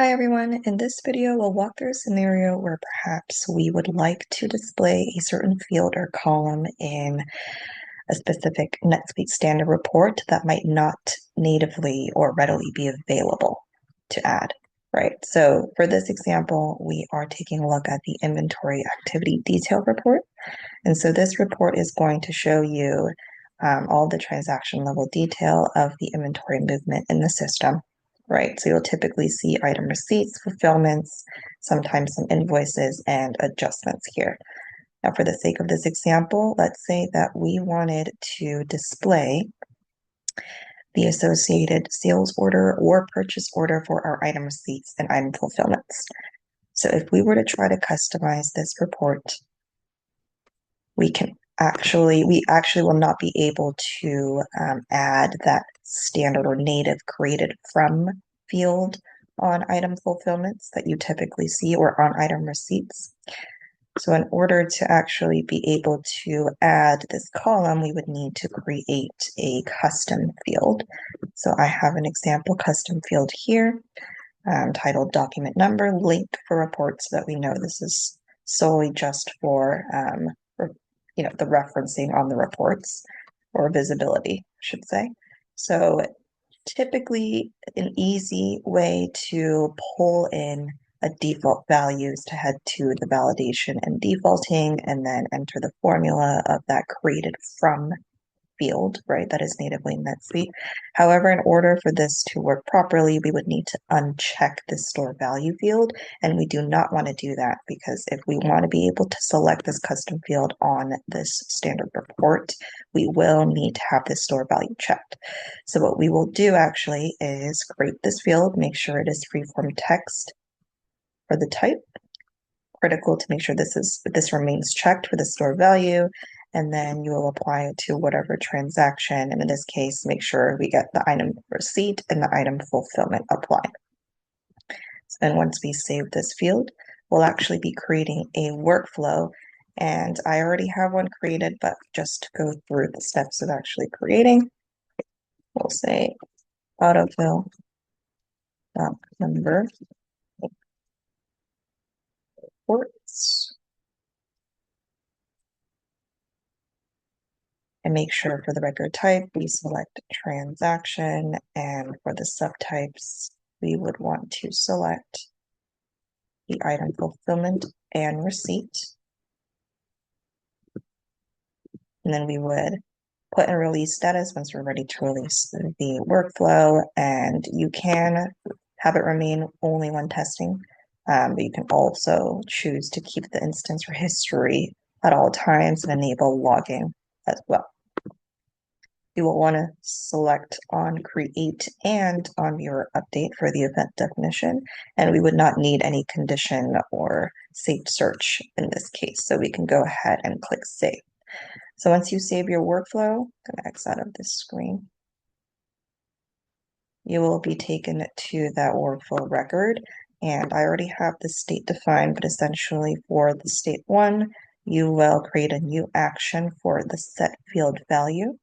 Hi everyone, in this video we'll walk through a scenario where perhaps we would like to display a certain field or column in a specific NetSuite standard report that might not natively or readily be available to add, right? So for this example, we are taking a look at the inventory activity detail report. And so this report is going to show you all the transaction level detail of the inventory movement in the system, right? So you'll typically see item receipts, fulfillments, sometimes some invoices and adjustments here. Now, for the sake of this example, let's say that we wanted to display the associated sales order or purchase order for our item receipts and item fulfillments. So if we were to try to customize this report, we actually will not be able to add that standard or native created from field on item fulfillments that you typically see or on item receipts. So in order to actually be able to add this column, we would need to create a custom field. So I have an example custom field here titled document number link for reports so that we know this is solely just for the referencing on the reports or visibility, I should say. So typically an easy way to pull in a default value is to head to the validation and defaulting and then enter the formula of that created from field, right? That is natively in NetSuite. However, in order for this to work properly, we would need to uncheck the store value field, and we do not want to do that because if we want to be able to select this custom field on this standard report, we will need to have this store value checked. So what we will do actually is create this field, make sure it is free-form text for the type, critical to make sure this remains checked for the store value, and then you will apply it to whatever transaction, and in this case, make sure we get the item receipt and the item fulfillment applied. So then once we save this field, we'll actually be creating a workflow, and I already have one created, but just to go through the steps of actually creating, we'll say autofill number reports. And make sure for the record type, we select transaction, and for the subtypes, we would want to select the item fulfillment and receipt. And then we would put in release status once we're ready to release the workflow, and you can have it remain only when testing, but you can also choose to keep the instance for history at all times and enable logging as well. You will want to select on create and on viewer update for the event definition, and we would not need any condition or saved search in this case, so we can go ahead and click save. So once you save your workflow, I'm going to X out of this screen, you will be taken to that workflow record, and I already have the state defined, but essentially for the state one, you will create a new action for the set field value.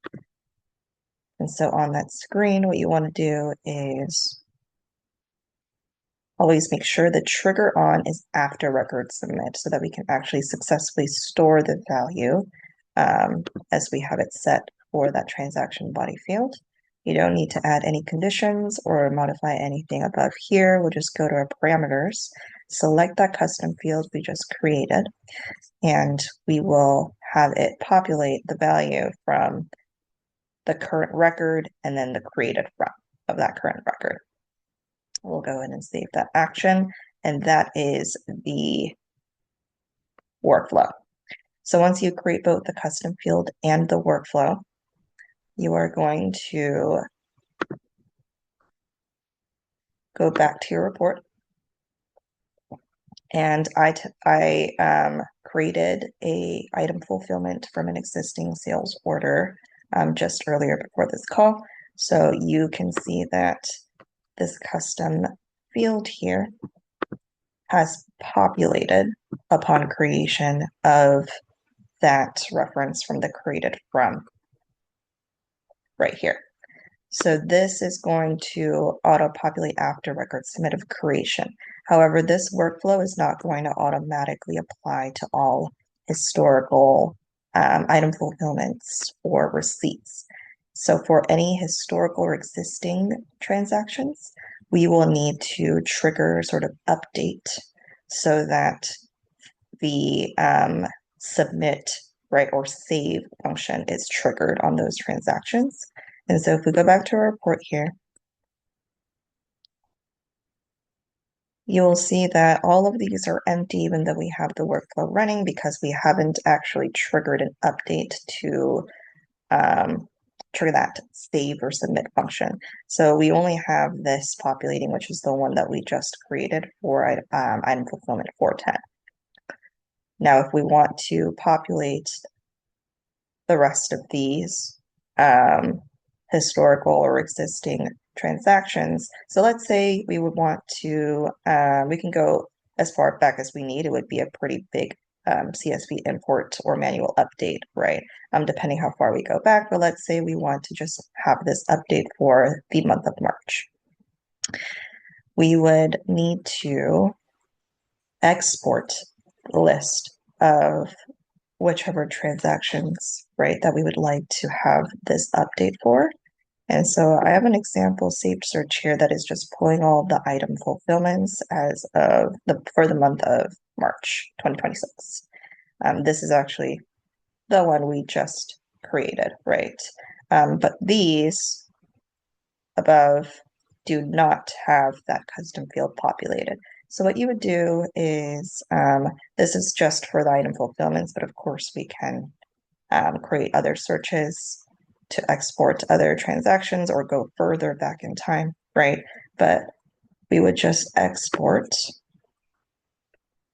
And so on that screen, what you want to do is always make sure the trigger on is after record submit so that we can actually successfully store the value as we have it set for that transaction body field. You don't need to add any conditions or modify anything above here. We'll just go to our parameters, select that custom field we just created, and we will have it populate the value from the current record and then the created from of that current record. We'll go in and save that action, and that is the workflow. So once you create both the custom field and the workflow, you are going to go back to your report. And I created a item fulfillment from an existing sales order just earlier before this call. So you can see that this custom field here has populated upon creation of that reference from the created from right here. So this is going to auto-populate after record submit of creation. However, this workflow is not going to automatically apply to all historical item fulfillments or receipts. So for any historical or existing transactions, we will need to trigger sort of update so that the submit, right, or save function is triggered on those transactions. And so if we go back to our report here, you'll see that all of these are empty even though we have the workflow running because we haven't actually triggered an update to trigger that save or submit function. So we only have this populating, which is the one that we just created for item fulfillment 410. Now, if we want to populate the rest of these historical or existing transactions. So let's say we would want to, we can go as far back as we need. It would be a pretty big CSV import or manual update, right? Depending how far we go back, but let's say we want to just have this update for the month of March. We would need to export the list of whichever transactions, right, that we would like to have this update for. And so I have an example saved search here that is just pulling all the item fulfillments as of for the month of March 2026. This is actually the one we just created, right? But these above do not have that custom field populated. So what you would do is, this is just for the item fulfillments, but of course we can create other searches to export other transactions or go further back in time, right? But we would just export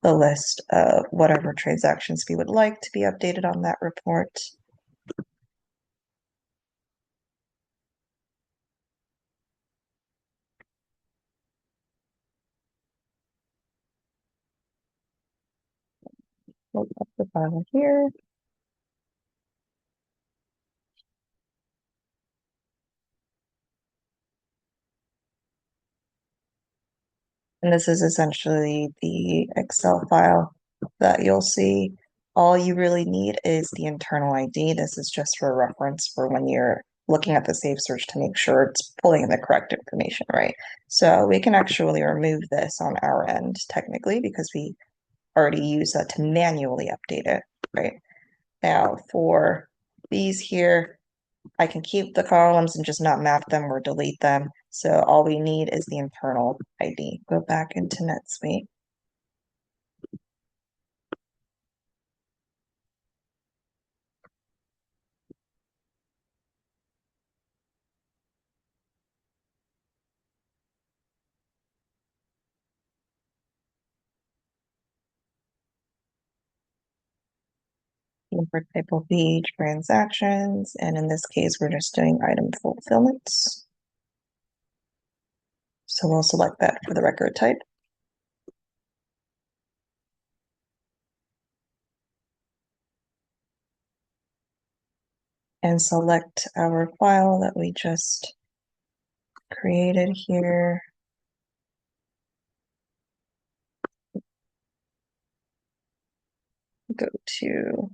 the list of whatever transactions we would like to be updated on that report. Load up the file here. And this is essentially the Excel file that you'll see. All you really need is the internal ID. This is just for reference for when you're looking at the save search to make sure it's pulling in the correct information, right? So we can actually remove this on our end technically because we already use that to manually update it, right? Now for these here, I can keep the columns and just not map them or delete them. So all we need is the internal ID. Go back into NetSuite. For type of B transactions, and in this case, we're just doing item fulfillments. So we'll select that for the record type. And select our file that we just created here. Go to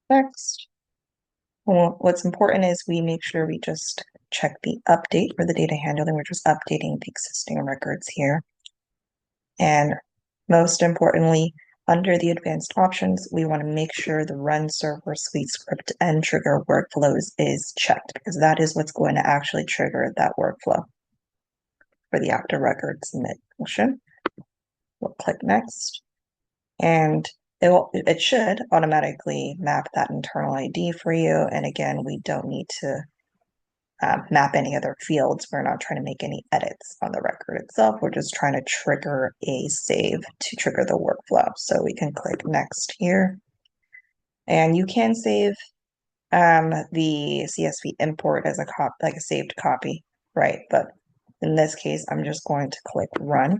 next. Well, what's important is we make sure we just check the update for the data handling. We're just updating the existing records here. And most importantly, under the advanced options, we want to make sure the run server suite script and trigger workflows is checked because that is what's going to actually trigger that workflow for the after record submit function. We'll click next and it should automatically map that internal ID for you. And again, we don't need to map any other fields. We're not trying to make any edits on the record itself. We're just trying to trigger a save to trigger the workflow. So we can click next here. And you can save the CSV import as a saved copy, right? But In this case, I'm just going to click Run.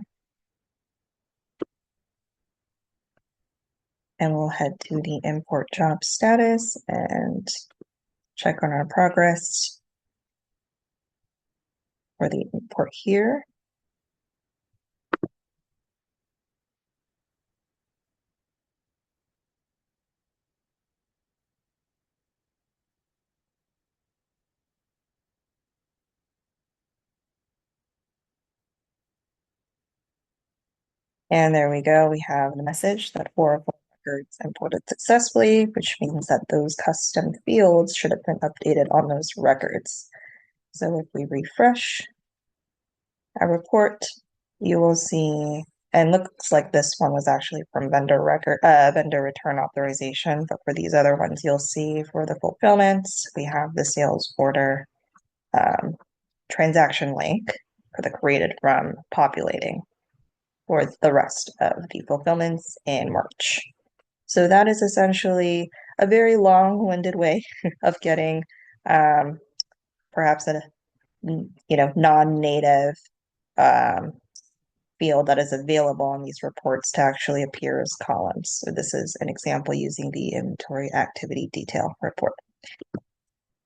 And we'll head to the import job status and check on our progress for the import here. And there we go. We have the message that 4 of 4 records imported successfully, which means that those custom fields should have been updated on those records. So if we refresh our report, you will see, and looks like this one was actually from vendor return authorization, but for these other ones, you'll see for the fulfillments, we have the sales order transaction link for the created from populating for the rest of the fulfillments in March. So that is essentially a very long-winded way of getting perhaps a non-native field that is available in these reports to actually appear as columns. So this is an example using the inventory activity detail report.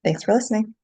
Thanks for listening.